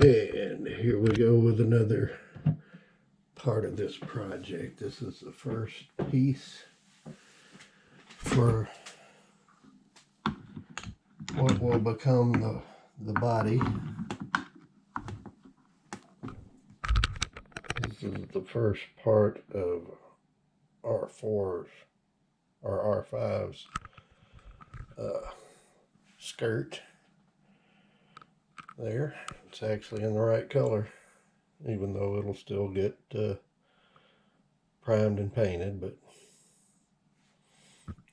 And here we go with another part of this project. This is the first piece for what will become the body. This is the first part of R4's or R5's skirt. There, it's actually in the right color, even though it'll still get primed and painted. But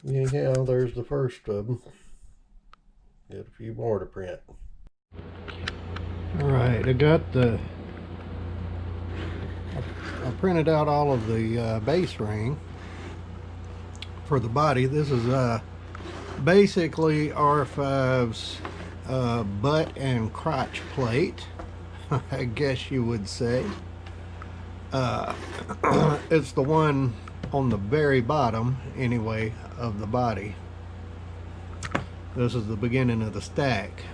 anyhow, there's the first of them. Got a few more to print. All right, I printed out all of the base ring for the body. This is basically R5's butt and crotch plate, I guess you would say. It's the one on the very bottom, anyway, of the body. This is the beginning of the stack.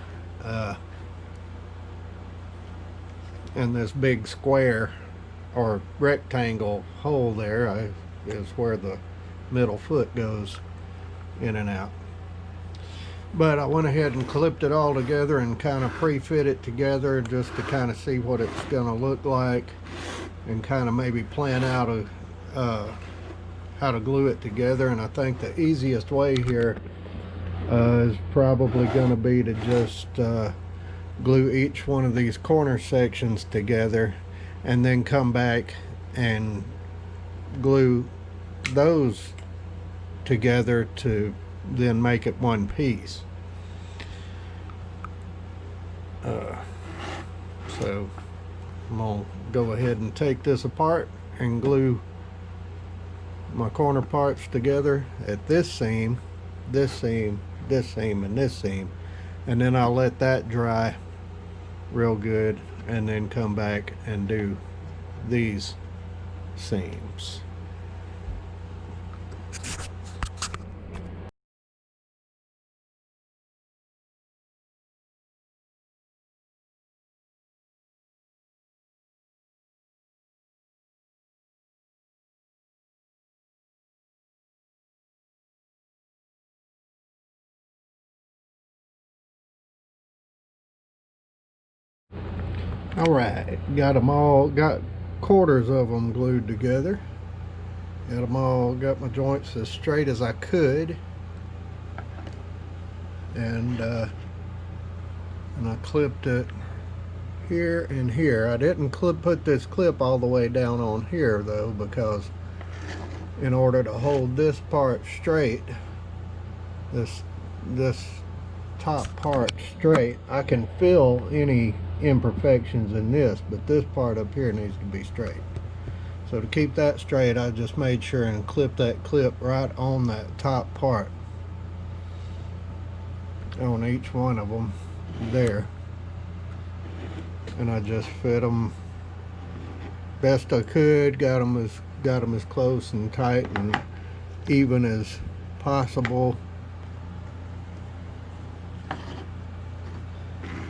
And this big square or rectangle hole there is where the middle foot goes in and out. But I went ahead and clipped it all together and kind of pre-fit it together just to kind of see what it's going to look like and kind of maybe plan out how to glue it together. And I think the easiest way here is probably going to be to just glue each one of these corner sections together and then come back and glue those together to then make it one piece. So I'm gonna go ahead and take this apart and glue my corner parts together at this seam, this seam, this seam, and this seam, and then I'll let that dry real good and then come back and do these seams. All right, got quarters of them glued together. Got my joints as straight as I could, and I clipped it here and here. I didn't put this clip all the way down on here though, because in order to hold this part straight, this top part straight, I can fill any imperfections in this, but this part up here needs to be straight. So to keep that straight, I just made sure and clip that clip right on that top part on each one of them there, and I just fit them best I could. Got them as close and tight and even as possible.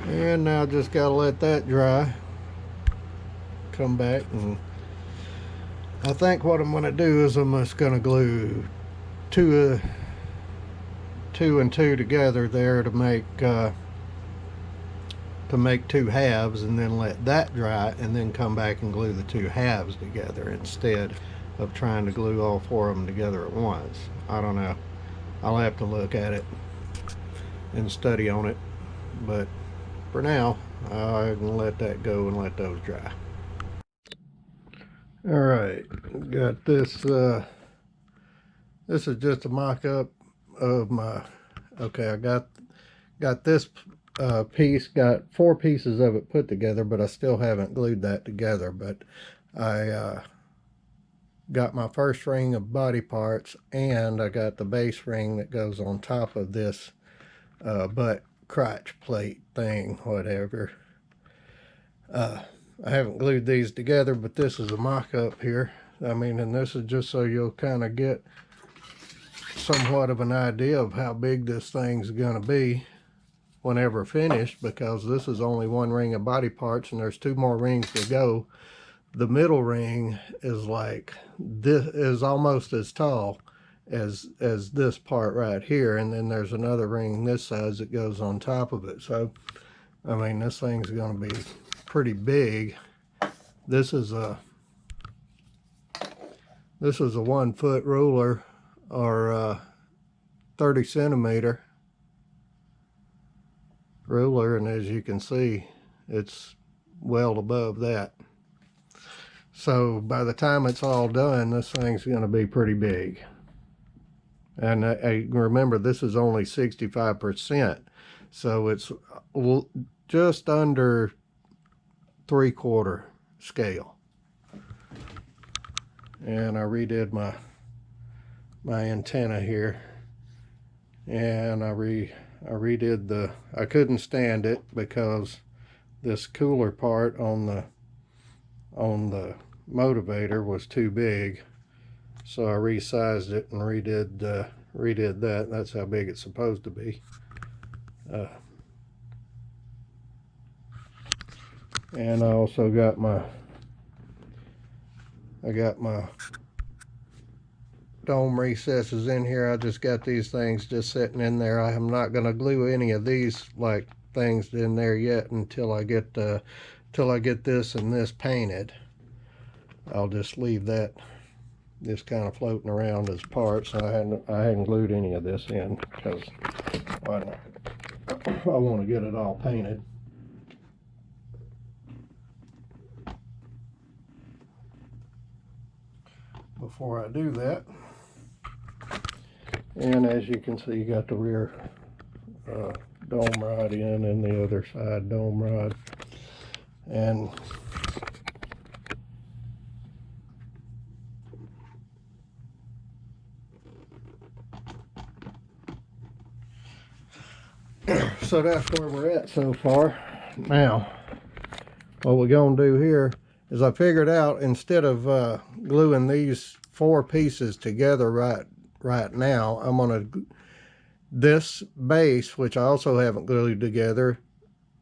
And now just gotta let that dry. Come back, and I think what I'm gonna do is I'm just gonna glue two and two together there to make two halves, and then let that dry and then come back and glue the two halves together instead of trying to glue all four of them together at once. I don't know. I'll have to look at it and study on it, but for now I'm gonna let that go and let those dry. All right, got this. This is just a mock-up of my. Okay, I got this piece. Got 4 pieces of it put together, but I still haven't glued that together. But I got my first ring of body parts, and I got the base ring that goes on top of this butt crotch plate thing, whatever. I haven't glued these together, but this is a mock-up here. I mean, and this is just so you'll kind of get somewhat of an idea of how big this thing's gonna be whenever finished, because this is only one ring of body parts and there's 2 more rings to go. The middle ring is like this, is almost as tall as this part right here, and then there's another ring this size that goes on top of it. So I mean, this thing's going to be pretty big. This is a 1 foot ruler, or 30 centimeter ruler, and as you can see, it's well above that. So by the time it's all done, this thing's going to be pretty big. And I remember, this is only 65%, so it's just under 3/4 scale. And I redid my antenna here, and I redid I couldn't stand it because this cooler part on the motivator was too big, so I resized it and redid that. That's how big it's supposed to be. And I also got my dome recesses in here. I just got these things just sitting in there. I am not going to glue any of these like things in there yet until I get this and this painted. I'll just leave that just kind of floating around as parts. I hadn't glued any of this in because why not? I want to get it all painted. Before I do that, and as you can see, you got the rear dome rod in and the other side dome rod, and so that's where we're at so far. Now, what we're going to do here is, I figured out, instead of gluing these 4 pieces together right now, I'm going to, this base, which I also haven't glued together,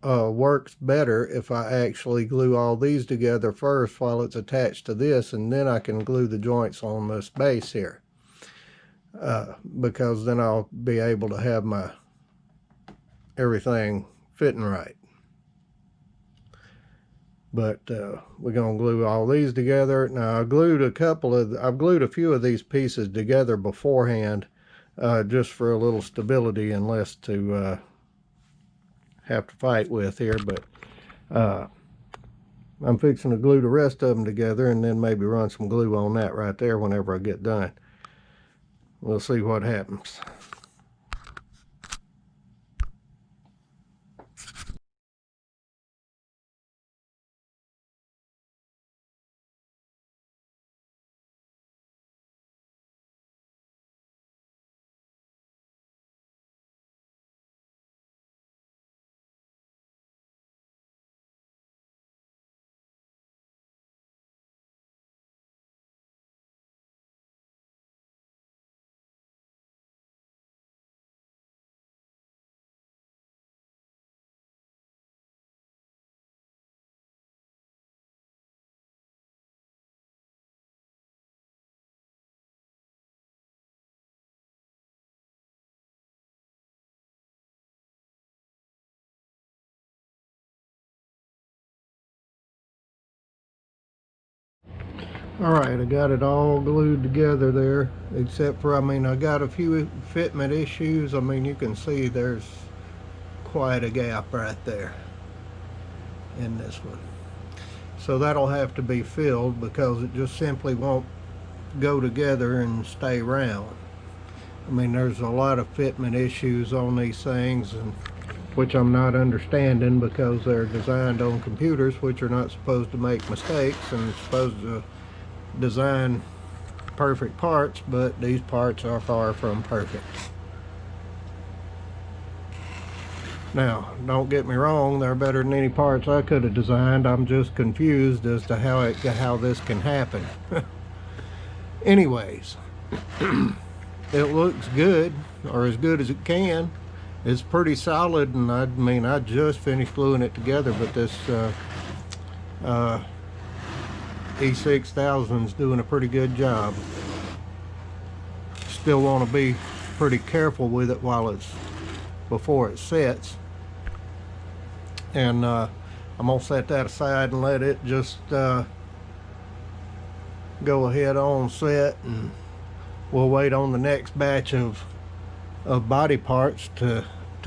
works better if I actually glue all these together first while it's attached to this, and then I can glue the joints on this base here, because then I'll be able to have my everything fitting right. But we're going to glue all these together. Now, I've glued a few of these pieces together beforehand, just for a little stability and less to have to fight with here. But I'm fixing to glue the rest of them together, and then maybe run some glue on that right there whenever I get done. We'll see what happens. Alright, I got it all glued together there, except for, I got a few fitment issues. You can see there's quite a gap right there in this one. So that'll have to be filled, because it just simply won't go together and stay round. There's a lot of fitment issues on these things, and which I'm not understanding, because they're designed on computers, which are not supposed to make mistakes and supposed to design perfect parts, but these parts are far from perfect. Now, don't get me wrong, they're better than any parts I could have designed. I'm just confused as to how this can happen. Anyways, it looks good, or as good as it can, it's pretty solid, and I mean, I just finished gluing it together, but this E6000 is doing a pretty good job. Still want to be pretty careful with it while it's before it sets, and I'm gonna set that aside and let it just go ahead on set, and we'll wait on the next batch of body parts to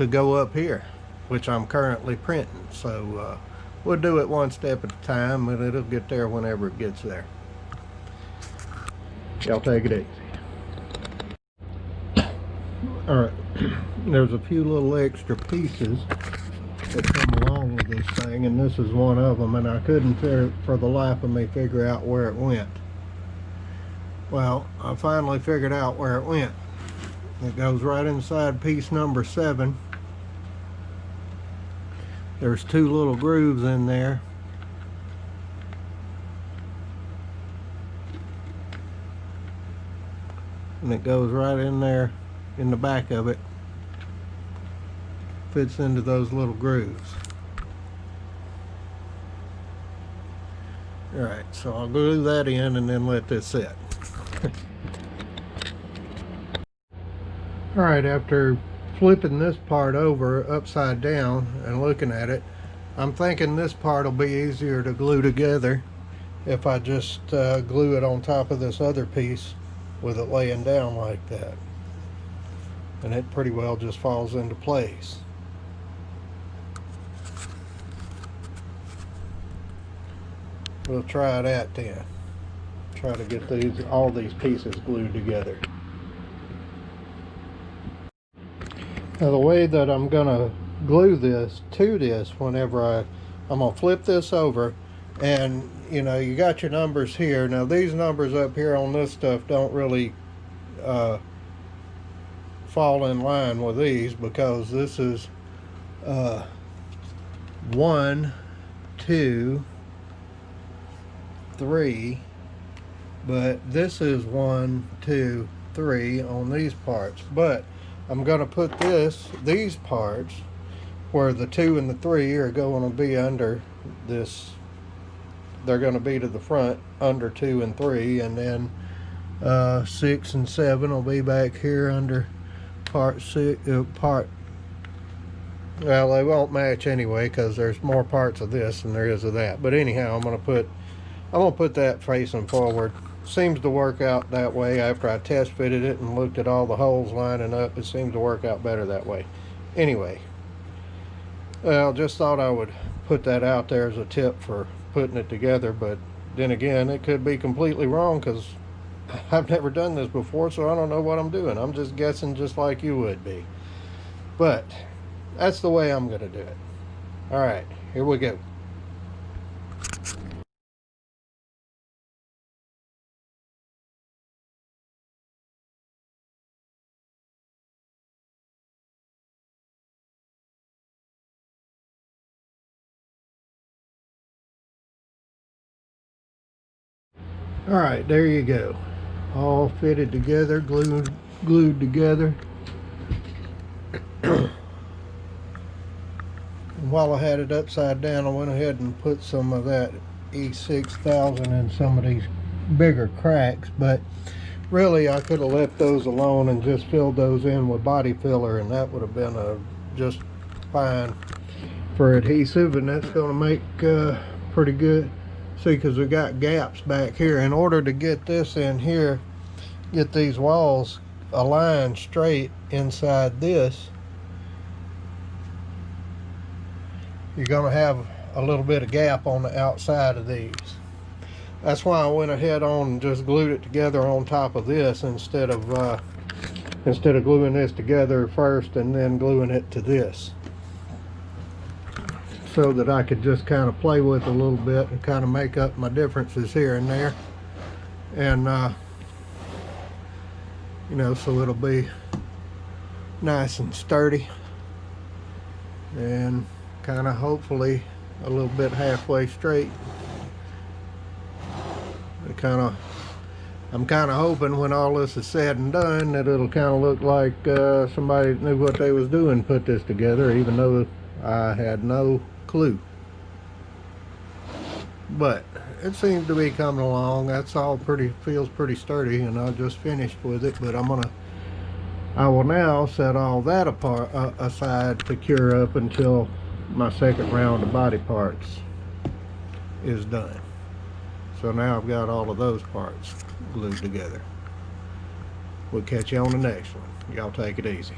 go up here, which I'm currently printing. So we'll do it one step at a time, and it'll get there whenever it gets there. Y'all take it easy. Alright, there's a few little extra pieces that come along with this thing, and this is one of them, and I couldn't for the life of me figure out where it went. Well, I finally figured out where it went. It goes right inside piece number 7. There's 2 little grooves in there. And it goes right in there in the back of it. Fits into those little grooves. Alright, so I'll glue that in and then let this set. Alright, after flipping this part over upside down and looking at it, I'm thinking this part will be easier to glue together if I just glue it on top of this other piece with it laying down like that. And it pretty well just falls into place. We'll try that then. Try to get all these pieces glued together. Now the way that I'm gonna glue this to this, whenever I'm gonna flip this over, and you know, you got your numbers here. Now these numbers up here on this stuff don't really fall in line with these, because this is 1, 2, 3, but this is 1, 2, 3 on these parts. But I'm going to put these parts where the 2 and the 3 are going to be under this. They're going to be to the front under 2 and 3, and then 6 and 7 will be back here under part 6. Well, they won't match anyway, because there's more parts of this than there is of that. But anyhow, I'm going to put that facing forward. Seems to work out that way. After I test fitted it and looked at all the holes lining up, it seems to work out better that way. Anyway, well, just thought I would put that out there as a tip for putting it together. But then again, it could be completely wrong, because I've never done this before, so I don't know what I'm doing. I'm just guessing, just like you would be. But that's the way I'm going to do it. All right, here we go. All right, there you go. All fitted together, glued together. While I had it upside down, I went ahead and put some of that E6000 in some of these bigger cracks, but really I could have left those alone and just filled those in with body filler, and that would have been just fine for adhesive, and that's going to make pretty good. See, because we got gaps back here. In order to get this in here, get these walls aligned straight inside this, you're going to have a little bit of gap on the outside of these. That's why I went ahead on and just glued it together on top of this instead of gluing this together first and then gluing it to this, so that I could just kind of play with it a little bit and kind of make up my differences here and there. And you know, so it'll be nice and sturdy and kind of hopefully a little bit halfway straight. It kind of I'm kind of hoping when all this is said and done that it'll kind of look like somebody knew what they was doing put this together, even though I had no clue. But it seems to be coming along. That's all feels pretty sturdy, and I just finished with it. But I will now set all that aside to cure up until my second round of body parts is done. So now I've got all of those parts glued together. We'll catch you on the next one. Y'all take it easy.